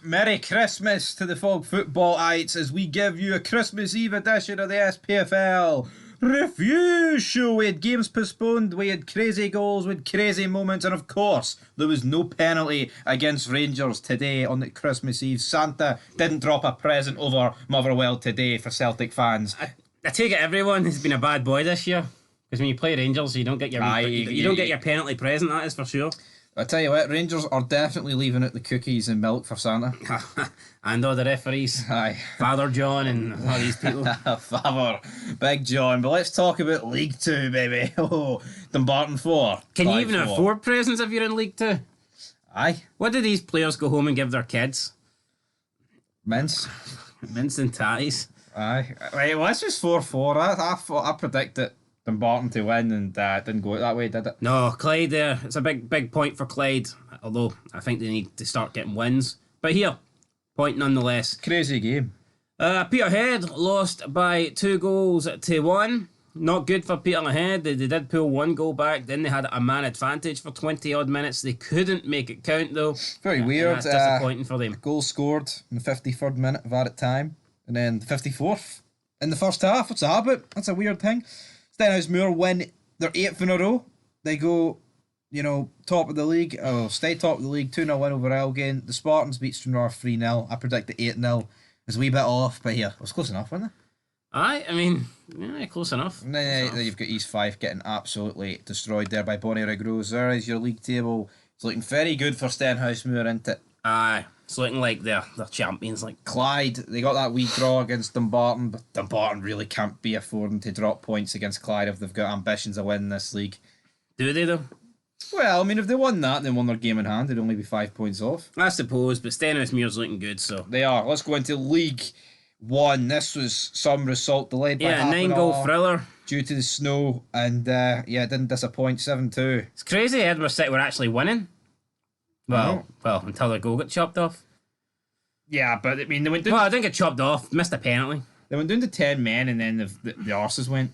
Merry Christmas to the Fog Footballites as we give you a Christmas Eve edition of the SPFL review show. We had games postponed, we had crazy goals, we had crazy moments, and of course, there was no penalty against Rangers today on the Christmas Eve. Santa didn't drop a present over Motherwell today for Celtic fans. I take it everyone has been a bad boy this year, because when you play Rangers, you don't get your you don't get your penalty present. That is for sure. I tell you what, Rangers are definitely leaving out the cookies and milk for Santa. And all the referees. Aye. Father John and all these people. Father, Big John. But let's talk about League 2, baby. Oh, Dumbarton 4. Can you even afford presents if you're in League 2? Aye. What do these players go home and give their kids? Mince. Mince and tatties. Aye. Right, well, this was 4-4. I predicted Dumbarton to win and didn't go out that way, did it? No, Clyde there. It's a big point for Clyde, although I think they need to start getting wins. But here, point nonetheless. Crazy game. Peterhead lost by 2-1. Not good for Peterhead. They did pull one goal back, then they had a man advantage for 20 odd minutes. They couldn't make it count though. Very weird. That's disappointing for them. Goal scored in the 53rd minute of added time, and then the 54th in the first half. What's that about? That's a weird thing. Stenhousemuir win their 8th in a row. They go, top of the league. Oh, stay top of the league. 2-0 win over Elgin. The Spartans beat Stranraer 3-0. I predicted 8-0. It was a wee bit off, but here, it was close enough, wasn't it? Aye, I mean, yeah, close enough. And then you've got East Fife getting absolutely destroyed there by Bonnie Rigros. There is your league table. It's looking very good for Stenhousemuir, isn't it? Aye, it's looking like they're champions. Like Clyde, they got that wee draw against Dumbarton, but Dumbarton really can't be affording to drop points against Clyde if they've got ambitions of winning this league. Do they though? Well, I mean, if they won that and they won their game in hand, they'd only be 5 points off. I suppose, but Stenhousemuir's looking good, so they are. Let's go into League 1. This was some result delayed by half 9-goal thriller due to the snow, and it didn't disappoint. 7-2. It's crazy. Edinburgh City were actually winning. Well, until their goal got chopped off. Yeah, but I mean, they went down. Well, I didn't get chopped off. Missed a penalty. They went down to 10 men, and then the arses went.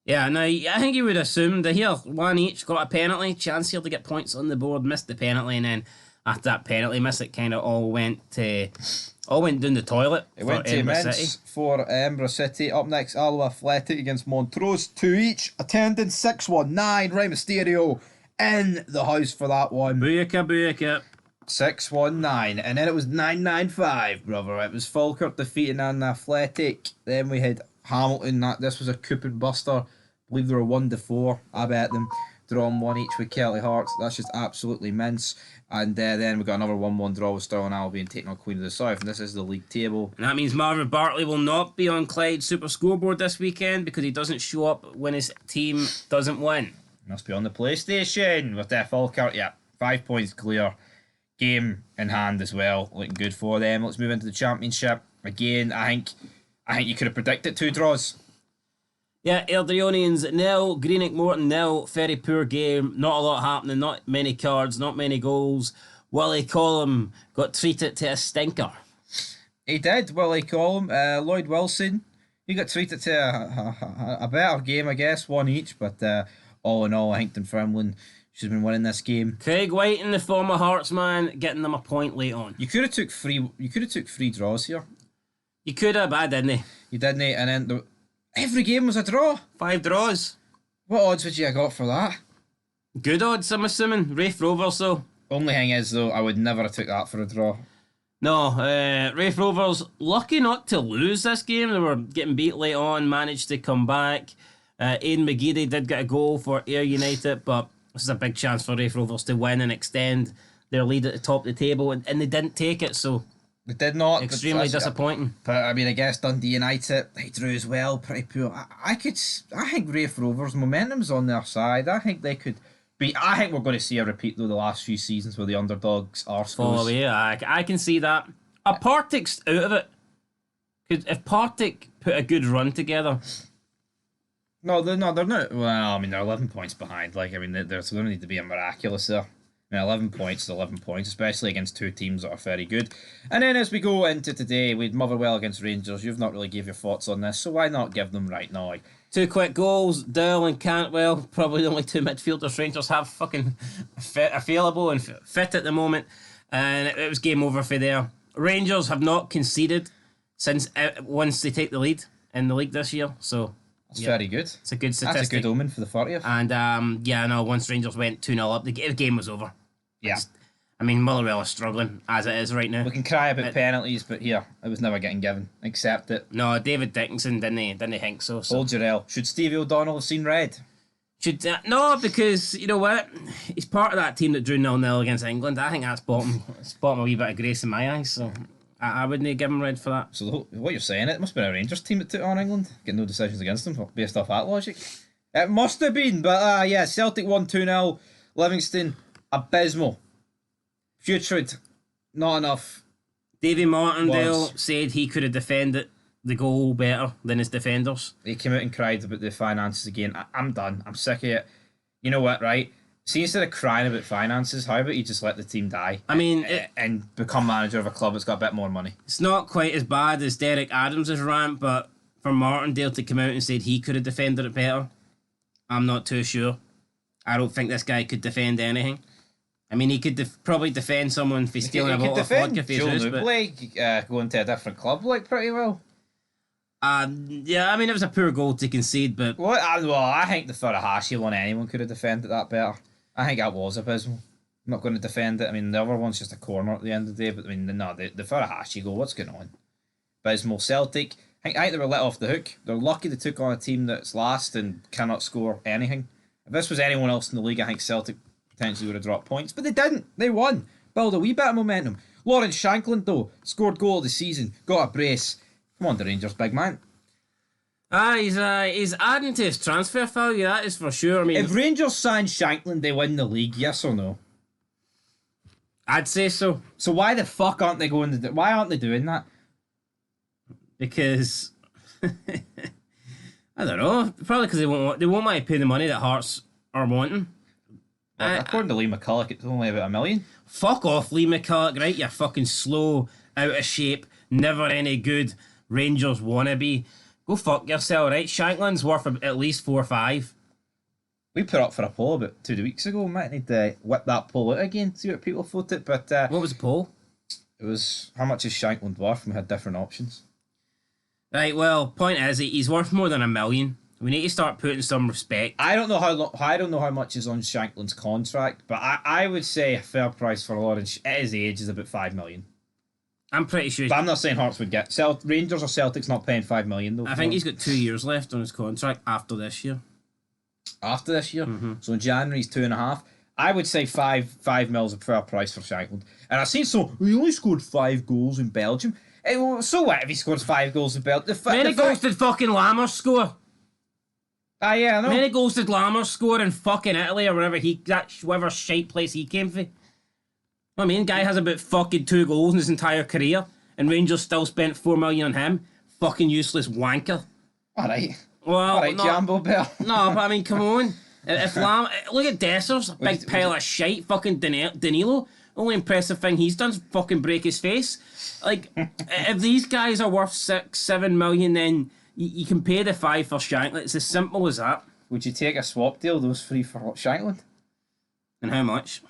Yeah, no, I think you would assume that here, one each got a penalty, chance here to get points on the board, missed the penalty, and then after that penalty miss, it kind of all went down the toilet. It went to immense for Edinburgh City. Up next, Alloa Athletic against Montrose, 2 each. Attendance 619. Rey Mysterio in the house for that one. Booyaka. 619. And then it was 995, brother. It was Falkirk defeating an Athletic. Then we had Hamilton. This was a coupon buster. I believe they were 1-4. I bet them. Drawn 1 each with Kelly Hearts. That's just absolutely mince. And then we got another 1-1 draw with Stirling Albion taking on Queen of the South. And this is the league table. And that means Marvin Bartley will not be on Clyde's Super Scoreboard this weekend because he doesn't show up when his team doesn't win. Must be on the PlayStation with their Falkirk. Yeah, 5 points clear. Game in hand as well. Looking good for them. Let's move into the Championship. Again, I think you could have predicted 2 draws. Yeah, Airdrieonians 0, Greenock Morton 0. Very poor game. Not a lot happening. Not many cards. Not many goals. Willie Collum got treated to a stinker. He did, Willie Collum. Lloyd Wilson, he got treated to a better game, I guess. 1 each, but all in all, I think Dunfermline should have been winning this game. Craig White and the former Hearts man getting them a point late on. You could have took 3 draws here. You could have, but I didn't. You didn't, and then every game was a draw. 5 draws. What odds would you have got for that? Good odds, I'm assuming. Rafe Rovers, though. Only thing is, though, I would never have took that for a draw. No, Rafe Rovers lucky not to lose this game. They were getting beat late on, managed to come back. Aidan McGeady did get a goal for Ayr United, but this is a big chance for Rafe Rovers to win and extend their lead at the top of the table, and they didn't take it, so they did not. Extremely disappointing. But I mean, I guess Dundee United, they drew as well, pretty poor. I think Rafe Rovers' momentum's on their side. I think they could be. I think we're going to see a repeat though the last few seasons where the underdogs are fall away. I can see that. Partick's out of it. If Partick put a good run together. No, they're not. Well, I mean, they're 11 points behind. There's going to need to be a miraculous there. I mean, 11 points is 11 points, especially against 2 teams that are very good. And then as we go into today, we had Motherwell against Rangers. You've not really gave your thoughts on this, so why not give them right now? 2 quick goals, Dowell and Cantwell, probably the only 2 midfielders Rangers have fucking available and fit at the moment. And it was game over for there. Rangers have not conceded since once they take the lead in the league this year. So That's very good. it's a good statistic. That's a good omen for the 40th. And once Rangers went 2-0 up, the game was over. Yeah. I mean, Motherwell is struggling as it is right now. We can cry about penalties, but here, it was never getting given. Accept it. No, David Dickinson didn't think so. Hold your L. Should Stevie O'Donnell have seen red? No, because you know what? He's part of that team that drew 0-0 against England. I think that's bought him a wee bit of grace in my eyes, so I wouldn't give him red for that. So what you're saying, it must have been a Rangers team that took on England. Get no decisions against them based off that logic. It must have been, but yeah, Celtic won 2-0. Livingston, abysmal. Putrid, not enough. Davy Martindale said he could have defended the goal better than his defenders. He came out and cried about the finances again. I'm done. I'm sick of it. You know what, right? See, instead of crying about finances, how about you just let the team die? I mean... and become manager of a club that's got a bit more money. It's not quite as bad as Derek Adams' rant, but for Martindale to come out and said he could have defended it better, I'm not too sure. I don't think this guy could defend anything. I mean, he could probably defend someone for stealing a bottle of vodka for his house, but... going to a different club, pretty well. Yeah, I mean, it was a poor goal to concede, but... Well, I think the Furuhashi one, anyone could have defended that better. I think that was abysmal. I'm not going to defend it. I mean, the other one's just a corner at the end of the day, but I mean, no, the Furuhashi goal, what's going on? Abysmal. Celtic, I think they were let off the hook. They're lucky they took on a team that's last and cannot score anything. If this was anyone else in the league, I think Celtic potentially would have dropped points, but they didn't. They won. Build a wee bit of momentum. Lawrence Shankland, though, scored goal of the season. Got a brace. Come on, the Rangers, big man. He's adding to his transfer value, that is for sure. I mean, if Rangers sign Shankland, they win the league, yes or no? I'd say so. So why the fuck aren't they going to why aren't they doing that? Because I don't know. Probably because they won't want to pay the money that Hearts are wanting. Well, according to Lee McCulloch, it's only about $1 million. Fuck off, Lee McCulloch, right? You fucking slow, out of shape, never any good Rangers wannabe. Go fuck yourself, right? Shankland's worth at least 4 or 5. We put up for a poll about 2 weeks ago. We might need to whip that poll out again, see what people voted. But what was the poll? It was how much is Shankland worth, and we had different options. Right, well, point is he's worth more than $1 million. We need to start putting some respect. I don't know how much is on Shankland's contract, but I would say a fair price for Lawrence at his age is about 5 million. I'm pretty sure. But I'm not saying Hearts would get Rangers or Celtics not paying 5 million though. I think he's got 2 years left on his contract after this year. After this year, so in January he's 2.5. I would say 5 mil is a fair price for Shankland. And I've seen he only scored 5 goals in Belgium. So what if he scores 5 goals in Belgium? Many goals did fucking Lammers score? Yeah, I know. Many goals did Lammers score in fucking Italy or whatever shite place he came from? I mean, guy has about fucking 2 goals in his entire career, and Rangers still spent 4 million on him. Fucking useless wanker. Alright. Well, alright, Jambo Bell. No, but I mean, come on. Look at Dessers, a big pile of shite. Fucking Danilo. Only impressive thing he's done is fucking break his face. Like, if these guys are worth 6-7 million, then you can pay the 5 for Shankland. It's as simple as that. Would you take a swap deal, those 3 for Shankland? And how much?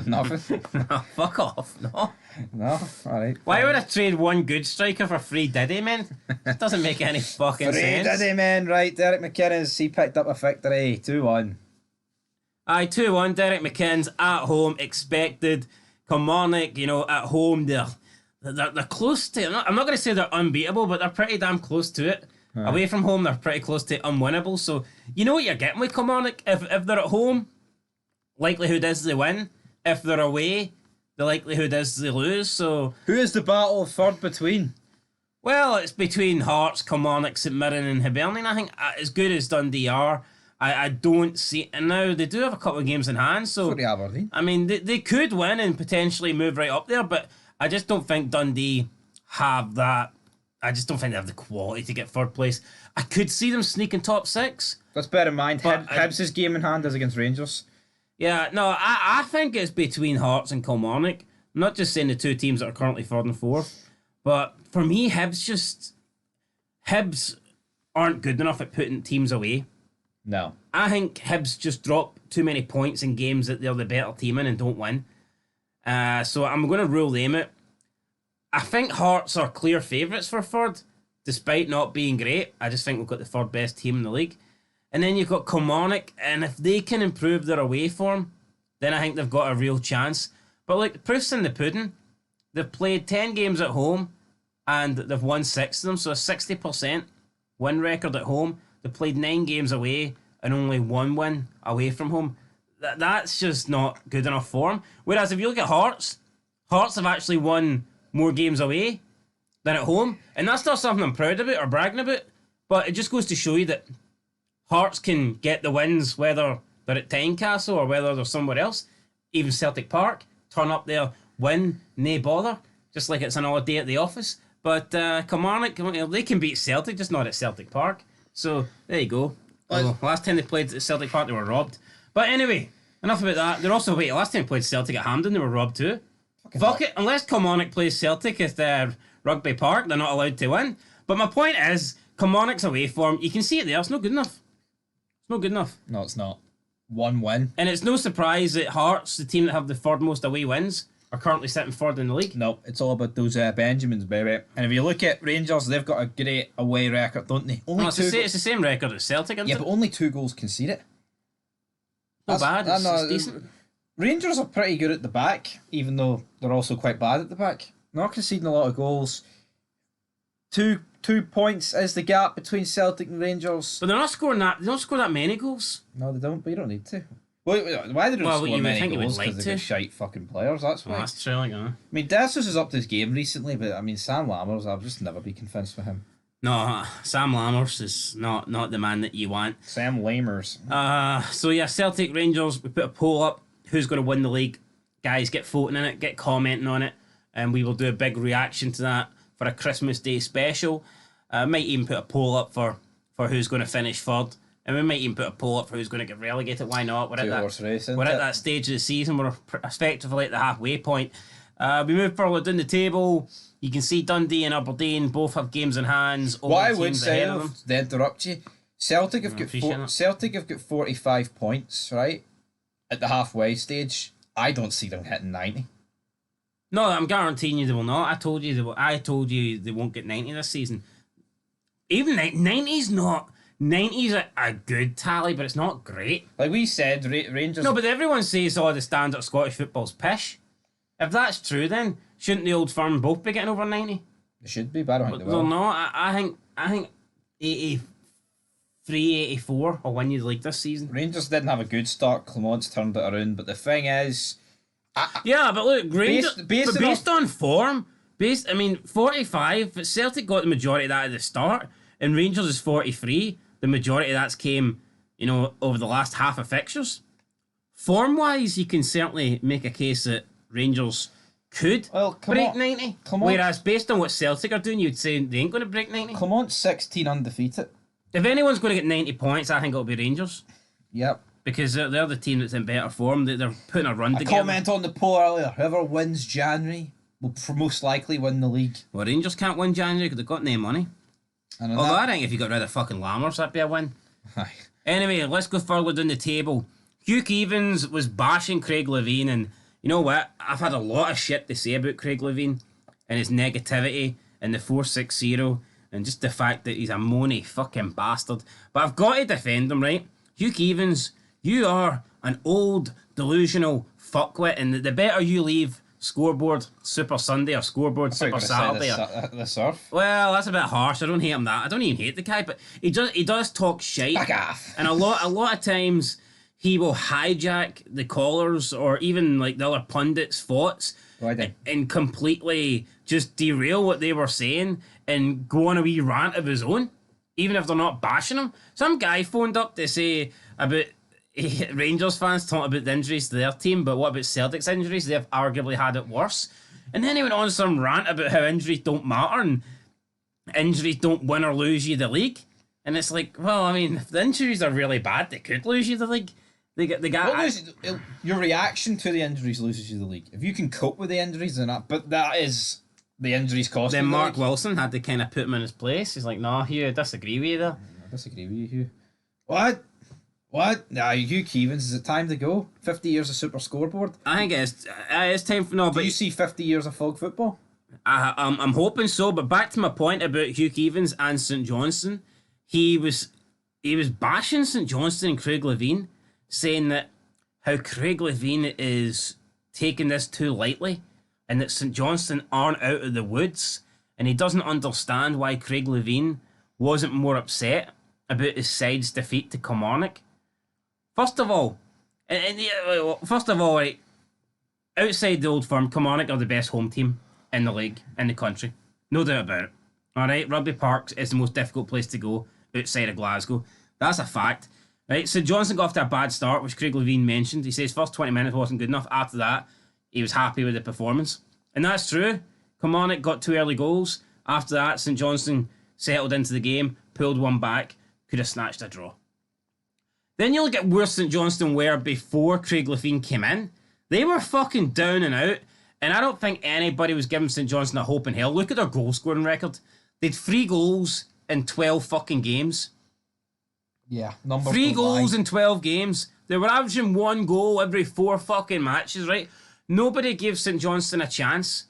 Nothing. No, fuck off. No, alright. Why would I trade one good striker for 3 Diddy men? It doesn't make any fucking 3 sense. Diddy men, right. Derek McInnes, he picked up a victory. 2-1. Aye, 2-1. Derek McInnes at home, expected. Kilmarnock, at home, they're close to... I'm not going to say they're unbeatable, but they're pretty damn close to it. Right. Away from home, they're pretty close to unwinnable. So, you know what you're getting with Kilmarnock? If they're at home, likelihood is they win. If they're away, the likelihood is they lose. So who is the battle of third between? Well, it's between Hearts, Kilmarnock, St Mirren and Hibernian. I think as good as Dundee are, I don't see... And now they do have a couple of games in hand, so... Aberdeen. I mean, they could win and potentially move right up there, but I just don't think Dundee have that... I just don't think they have the quality to get third place. I could see them sneaking top 6. Let's bear in mind, Hibs' game in hand is against Rangers. Yeah, no, I think it's between Hearts and Kilmarnock. I'm not just saying the 2 teams that are currently 3rd and 4th, but for me, Hibs aren't good enough at putting teams away. No. I think Hibs just drop too many points in games that they're the better team in and don't win. So I'm going to rule them out. I think Hearts are clear favourites for third, despite not being great. I just think we've got the third best team in the league. And then you've got Kilmarnock, and if they can improve their away form, then I think they've got a real chance. But look, the proof's in the pudding. They've played 10 games at home, and they've won 6 of them, so a 60% win record at home. They've played 9 games away, and only 1 win away from home. That's just not good enough form. Whereas if you look at Hearts, Hearts have actually won more games away than at home, and that's not something I'm proud about or bragging about, but it just goes to show you that Hearts can get the wins whether they're at Tynecastle or whether they're somewhere else. Even Celtic Park, turn up there, win, nae bother, just like it's another day at the office. But Kilmarnock, they can beat Celtic, just not at Celtic Park. So there you go. Last time they played at Celtic Park, they were robbed. But anyway, enough about that. They're also, last time they played Celtic at Hampden, they were robbed too. Fuck it, unless Kilmarnock plays Celtic at Rugby Park, they're not allowed to win. But my point is, Kilmarnock's away form, you can see it there, it's not good enough. It's not good enough. No, it's not. 1 win. And it's no surprise that Hearts, the team that have the third most away wins, are currently sitting third in the league. No, it's all about those Benjamins, baby. And if you look at Rangers, they've got a great away record, don't they? Only it's the same record as Celtic, isn't it? Yeah, but only 2 goals conceded. Not bad, it's decent. Rangers are pretty good at the back, even though they're also quite bad at the back. Not conceding a lot of goals. 2 points is the gap between Celtic and Rangers. But they're not scoring that. They don't score that many goals. No, they don't. But you don't need to. Why they don't score many goals? Because they're shite fucking players. That's why. Well, that's true. I mean, Dessus is up to his game recently, but I mean, Sam Lammers, I'll just never be convinced with him. No, Sam Lammers is not the man that you want. Sam Lammers. So yeah, Celtic Rangers. We put a poll up. Who's going to win the league? Guys, get voting in it. Get commenting on it, and we will do a big reaction to that for a Christmas Day special. Might even put a poll up for who's going to finish third. And we might even put a poll up for who's going to get relegated. Why not? We're at that stage of the season. We're effectively at the halfway point. We move further down the table. You can see Dundee and Aberdeen both have games in hands. What I would say, to interrupt you, Celtic have got 45 points, right? At the halfway stage. I don't see them hitting 90. No, I'm guaranteeing you they will not. I told you they won't get 90 this season. Even 90's not. 90's a good tally, but it's not great. Like we said, Rangers... No, but everyone says, the standard Scottish football's pish. If that's true, then shouldn't the Old Firm both be getting over 90? They should be, but I don't think they will. No, I think 83, 84 will win you the league this season. Rangers didn't have a good start. Clement's turned it around, but the thing is... yeah, but look, Rangers... Based on form... 45, but Celtic got the majority of that at the start, and Rangers is 43. The majority of that's came, over the last half of fixtures. Form-wise, you can certainly make a case that Rangers could break 90. Whereas, based on what Celtic are doing, you'd say they ain't going to break 90. Clement's 16 undefeated. If anyone's going to get 90 points, I think it'll be Rangers. Yep. Because they're the team that's in better form. They're putting a run together. Comment on the poll earlier. Whoever wins January will most likely win the league. Well, Rangers can't win January because they've got no money. Although I think if you got rid of fucking Lammers, that'd be a win. Aye. Anyway, let's go further down the table. Hugh Evans was bashing Craig Levein, and you know what? I've had a lot of shit to say about Craig Levein and his negativity and the 4-6-0 and just the fact that he's a moany fucking bastard. But I've got to defend him, right? Hugh Evans, you are an old, delusional fuckwit, and the better you leave Scoreboard Super Sunday or Scoreboard Super Saturday. The surf. Well, that's a bit harsh. I don't hate him that. I don't even hate the guy, but he does talk shite. Back off. And a lot of times he will hijack the callers or even like the other pundits' thoughts and completely just derail what they were saying and go on a wee rant of his own, even if they're not bashing him. Some guy phoned up to say about Rangers fans talking about the injuries to their team, but what about Celtic's injuries? They've arguably had it worse. And then he went on some rant about how injuries don't matter and injuries don't win or lose you the league. And it's like, well, I mean, if the injuries are really bad, they could lose you the league. Your reaction to the injuries loses you the league. If you can cope with the injuries, then but that is the injuries cost. Then Mark Wilson had to kind of put him in his place. He's like, no, Hugh, I disagree with you there. I disagree with you, Hugh. What? Nah, Hugh Evans, is it time to go? 50 years of Super Scoreboard? I think it's time for... No, Do you see 50 years of Fog football? I'm hoping so, but back to my point about Hugh Evans and St Johnstone, he was bashing St Johnstone and Craig Levein, saying that how Craig Levein is taking this too lightly, and that St Johnstone aren't out of the woods, and he doesn't understand why Craig Levein wasn't more upset about his side's defeat to Kilmarnock. First of all, right, outside the Old Firm, Kilmarnock are the best home team in the league, in the country. No doubt about it. Alright, Rugby Park is the most difficult place to go outside of Glasgow. That's a fact. Right, St Johnstone got off to a bad start, which Craig Levein mentioned. He says first 20 minutes wasn't good enough. After that, he was happy with the performance. And that's true. Kilmarnock got 2 early goals. After that, St Johnstone settled into the game, pulled one back, could have snatched a draw. Then you look at where St Johnstone were before Craig Levein came in. They were fucking down and out, and I don't think anybody was giving St Johnstone a hope in hell. Look at their goal scoring record. They'd 3 goals in 12 fucking games. Yeah, numbers 3 goals lie. in 12 games. They were averaging 1 goal every 4 fucking matches, right? Nobody gave St Johnstone a chance.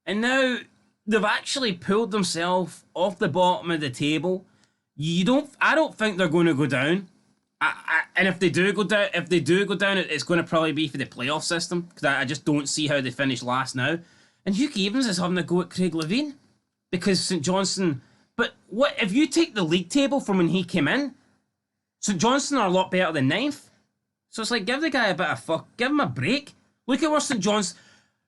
And now they've actually pulled themselves off the bottom of the table. I don't think they're going to go down. And if they do go down, it's going to probably be for the playoff system, because I just don't see how they finish last now. And Hugh Evans is having a go at Craig Levein because St Johnstone. But what if you take the league table from when he came in? St Johnstone are a lot better than 9th. So it's like, give the guy a bit of fuck, give him a break. Look at where St Johnstone.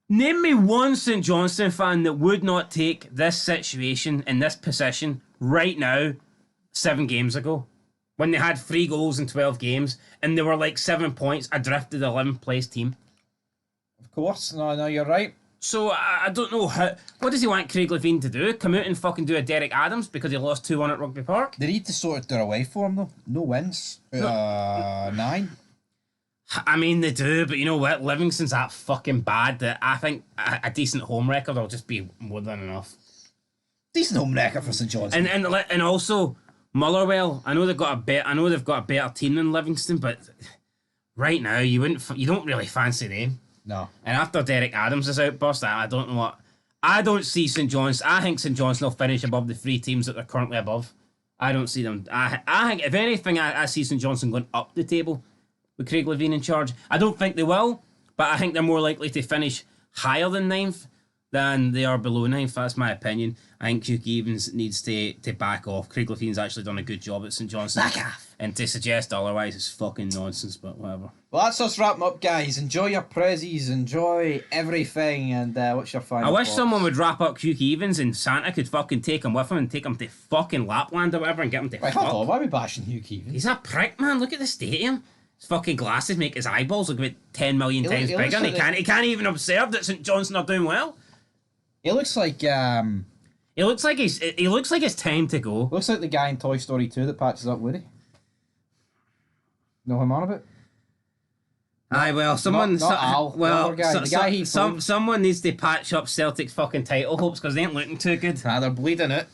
Name me one St Johnstone fan that would not take this situation in this position right now 7 games ago, when they had 3 goals in 12 games and they were like 7 points adrift of the 11th place team. Of course, no, you're right. So I don't know how. What does he want Craig Levein to do? Come out and fucking do a Derek Adams because he lost 2-1 at Rugby Park? They need to sort their away form though. No wins. 9. I mean, they do, but you know what? Livingston's that fucking bad that I think a decent home record will just be more than enough. Decent home record for St Johnstone. And also Motherwell. I know they've got a better team than Livingston, but right now you don't really fancy them. No. And after Derek Adams' outburst, I don't know what. I don't see St John's. I think St John's will finish above the 3 teams that they're currently above. I don't see them. I think, if anything, I see St Johnstone going up the table with Craig Levein in charge. I don't think they will, but I think they're more likely to finish higher than 9th than they are below 9th. That's my opinion. I think Hugh Evans needs to back off. Craig Levein's actually done a good job at St Johnstone. Back off. And to suggest otherwise is fucking nonsense, but whatever. Well, that's us wrapping up, guys. Enjoy your prezzies, enjoy everything, and what's your final I wish thoughts? someone would wrap up Hugh Evans and Santa could fucking take him with him and take him to fucking Lapland or whatever and get him to Wait, fuck. hold on, why are we bashing Hugh Evans? He's a prick, man. Look at the stadium. His fucking glasses make his eyeballs look about 10 million times he bigger, and looks like he can't even observe that St Johnstone are doing well. He looks like He looks like it's time to go. looks like the guy in Toy Story 2 that patches up Woody. Know who I'm on about? Aye, well, someone. not Al, the other guy, the guy he someone needs to patch up Celtic's fucking title hopes because they ain't looking too good. They're bleeding it.